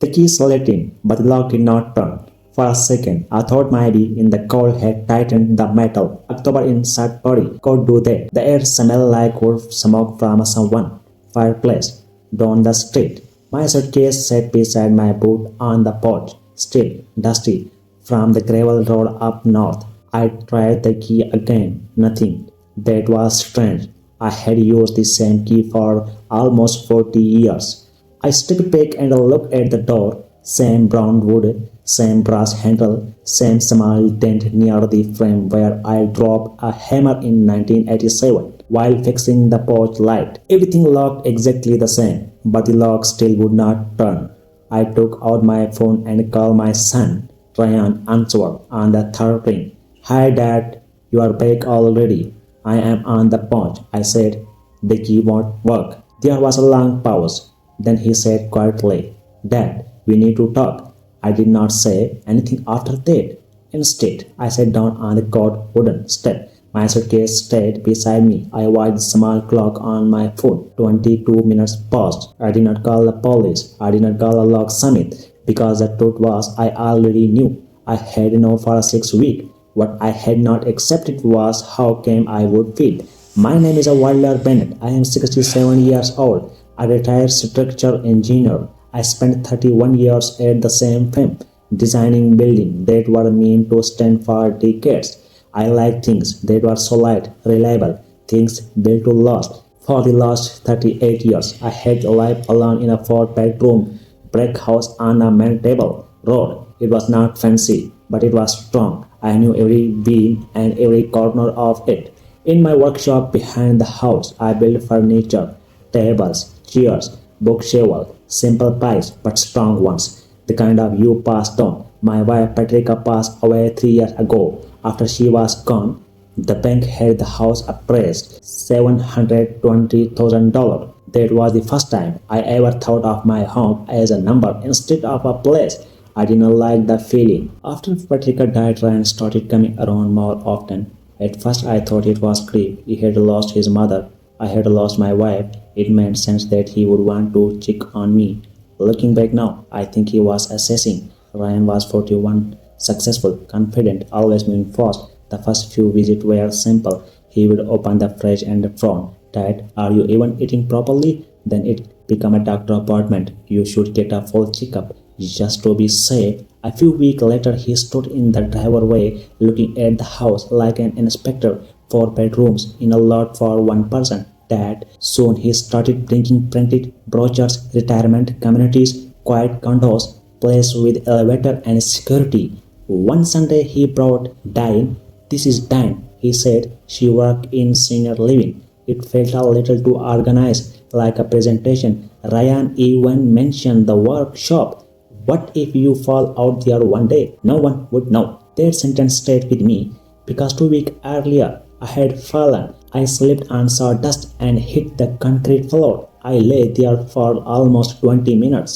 The key let in, but the lock did not turn. For a second, I thought maybe in the cold had tightened the metal. October in Sudbury could do that. The air smelled like wood smoke from someone fireplace down the street. My suitcase sat beside my boot on the porch, still dusty from the gravel road up north. I tried the key again. Nothing. That was strange. I had used the same key for almost 40 years. I stepped back and looked at the door. Same brown wood, same brass handle, same small dent near the frame where I dropped a hammer in 1987 while fixing the porch light. Everything looked exactly the same, but the lock still would not turn. I took out my phone and called my son. Ryan answered on the third ring. "Hi Dad, you are back already." "I am on the porch," I said. "The key won't work." There was a long pause. Then he said quietly, "Dad, we need to talk." I did not say anything after that. Instead, I sat down on the cold wooden step. My suitcase stayed beside me. I watched the small clock on my phone. 22 minutes passed. I did not call the police. I did not call a locksmith because the truth was I already knew. I had known for 6 weeks. What I had not accepted was how came I would feel. My name is Wilder Bennett. I am 67 years old, a retired structural engineer. I spent 31 years at the same firm, designing buildings that were meant to stand for decades. I like things that were solid, reliable, things built to last. For the last 38 years, I had lived alone in a 4-bedroom brick house on a Manhattan road. It was not fancy, but it was strong. I knew every beam and every corner of it. In my workshop behind the house, I built furniture, tables, chairs, bookshelves, simple pipes but strong ones, the kind of you passed on. My wife Patricia passed away 3 years ago. After she was gone, the bank had the house appraised $720,000. That was the first time I ever thought of my home as a number instead of a place. I did not like the feeling. After Patricia died, Ryan started coming around more often. At first I thought it was grief. He had lost his mother. I had lost my wife. It made sense that he would want to check on me. Looking back now, I think he was assessing. Ryan was 41, successful, confident, always moving fast. The first few visits were simple. He would open the fridge and frown. "Dad, are you even eating properly?" Then it became a doctor appointment. "You should get a full checkup just to be safe." A few weeks later, he stood in the driveway looking at the house like an inspector. 4 bedrooms in a lot for one person. Dad. Soon he started bringing printed brochures, retirement communities, quiet condos, place with elevator and security. One Sunday he brought Diane. "This is Diane," he said. She worked in senior living. It felt a little too organized, like a presentation. Ryan even mentioned the workshop. "What if you fall out there one day? No one would know." That sentence stayed with me because 2 weeks earlier I had fallen. I slipped on sawdust and hit the concrete floor. I lay there for almost 20 minutes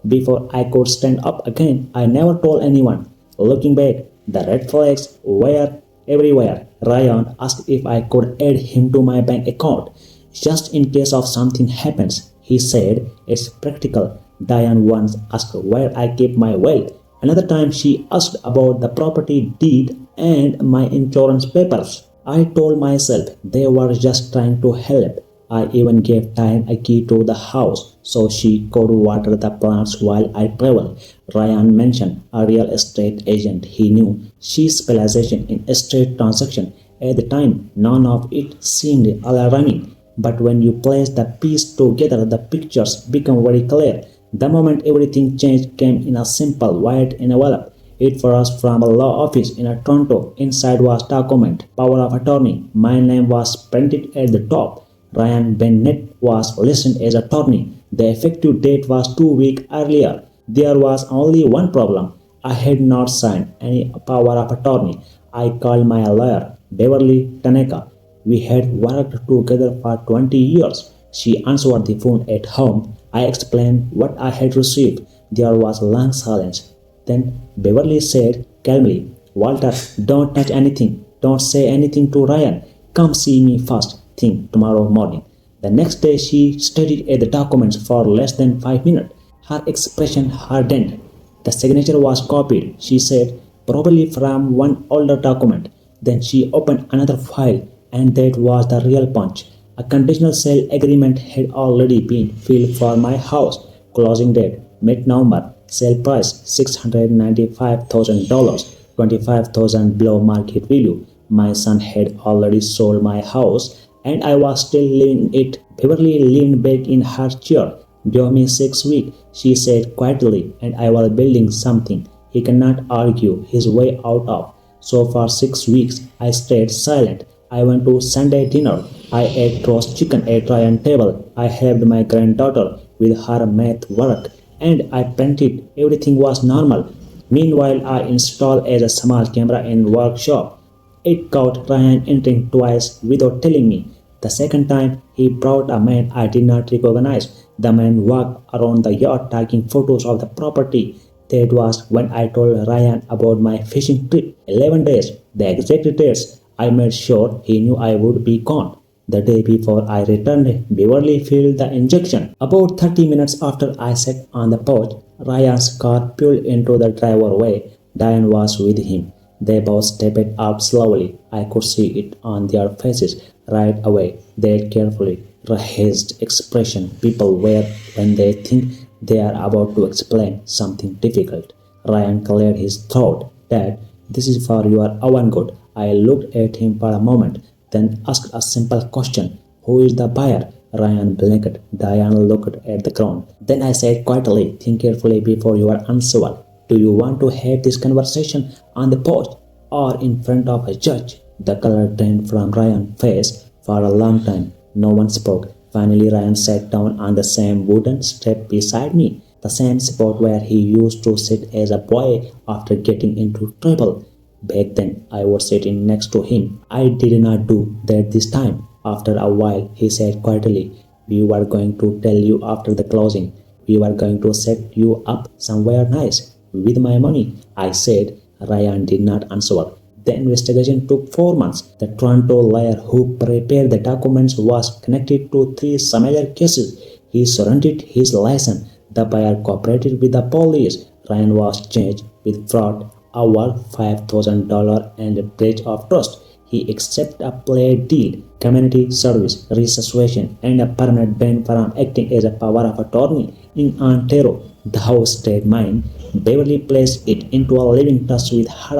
before I could stand up again. I never told anyone. Looking back, the red flags were everywhere. Ryan asked if I could add him to my bank account, just in case of something happens. He said it's practical. Diane once asked where I keep my wealth. Another time she asked about the property deed and my insurance papers. I told myself they were just trying to help. I even gave Diane a key to the house so she could water the plants while I traveled. Ryan mentioned a real estate agent he knew. She specialized in estate transactions. At the time, none of it seemed alarming. But when you place the piece together, the pictures become very clear. The moment everything changed came in a simple white envelope. It was from a law office in Toronto. Inside was document, power of attorney. My name was printed at the top. Ryan Bennett was listed as attorney. The effective date was 2 weeks earlier. There was only one problem. I had not signed any power of attorney. I called my lawyer, Beverly Tanaka. We had worked together for 20 years. She answered the phone at home. I explained what I had received. There was a long silence. Then Beverly said calmly, "Walter, don't touch anything. Don't say anything to Ryan. Come see me first thing tomorrow morning." The next day she studied at the documents for less than 5 minutes. Her expression hardened. The signature was copied, she said, probably from one older document. Then she opened another file, and that was the real punch. A conditional sale agreement had already been filed for my house. Closing date mid-November. Sale price $695,000, 25,000 below market value. My son had already sold my house, and I was still living in it. Beverly leaned back in her chair. Give me 6 weeks, she said quietly, and I was building something he cannot argue his way out of. So for 6 weeks, I stayed silent. I went to Sunday dinner. I ate roast chicken at Ryan's table. I helped my granddaughter with her math work, and I painted. Everything was normal. Meanwhile, I installed a small camera in workshop. It caught Ryan entering twice without telling me. The second time, he brought a man I did not recognize. The man walked around the yard taking photos of the property. That was when I told Ryan about my fishing trip. 11 days, the exact dates. I made sure he knew I would be gone. The day before I returned, Beverly filled the injection. About 30 minutes after I sat on the porch, Ryan's car pulled into the driveway. Diane was with him. They both stepped out slowly. I could see it on their faces right away. That carefully rehearsed expression people wear when they think they are about to explain something difficult. Ryan cleared his throat. Dad, this is for your own good. I looked at him for a moment, then asked a simple question. Who is the buyer? Ryan blinked. Diane looked at the ground. Then I said quietly, think carefully before you answer. Do you want to have this conversation on the porch or in front of a judge? The color drained from Ryan's face. For a long time, no one spoke. Finally, Ryan sat down on the same wooden step beside me, the same spot where he used to sit as a boy after getting into trouble. Back then, I was sitting next to him. I did not do that this time. After a while, he said quietly, we were going to tell you after the closing. We were going to set you up somewhere nice with my money. I said. Ryan did not answer. The investigation took 4 months. The Toronto lawyer who prepared the documents was connected to 3 similar cases. He surrendered his license. The buyer cooperated with the police. Ryan was charged with fraud, over $5,000 and breach of trust. He accepted a plea deal, community service, resuscitation, and a permanent ban from acting as a power of attorney in Ontario. The house stayed mine. Beverly placed it into a living trust with her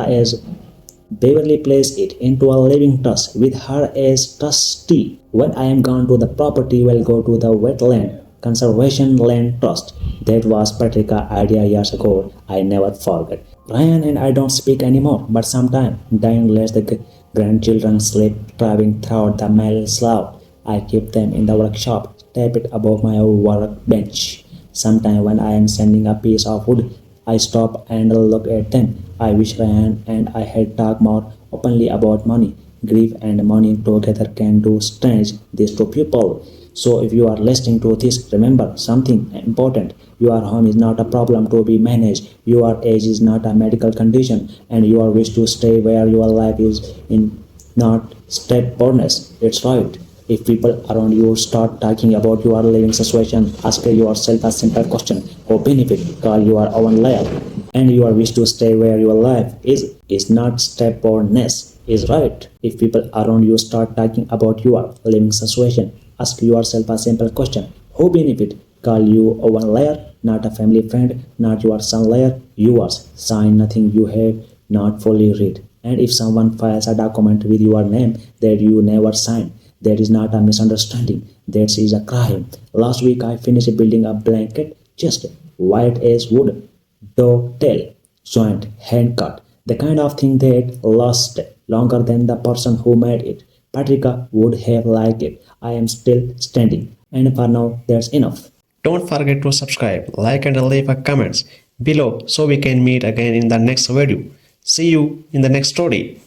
as trustee. When I am gone to the property will go to the Wetland Conservation Land Trust. That was Patrica's idea years ago. I never forget. Ryan and I don't speak anymore, but sometimes Diane lets the grandchildren sleep driving throughout the mail slot. I keep them in the workshop, tape it above my workbench. Sometimes when I am sanding a piece of wood, I stop and look at them. I wish Ryan and I had talked more openly about money. Grief and money together can do strange things to people. So if you are listening to this, remember something important. Your home is not a problem to be managed. Your age is not a medical condition, and your wish to stay where your life is in not stubbornness. It's right. If people around you start talking about your living situation, ask yourself a simple question. Who benefit? Call your own lawyer. And your wish to stay where your life is not stubbornness. Is right. If people around you start talking about your living situation, ask yourself a simple question. Who benefit? Call you own lawyer, not a family friend, not your son lawyer, yours. Sign nothing you have not fully read. And if someone files a document with your name that you never signed, that is not a misunderstanding. That is a crime. Last week I finished building a blanket chest, white as wood, dovetail, joint, hand cut, the kind of thing that lasted longer than the person who made it. Patrica would have liked it. I am still standing, and for now that's enough. Don't forget to subscribe, like and leave a comments below so we can meet again in the next video. See you in the next story.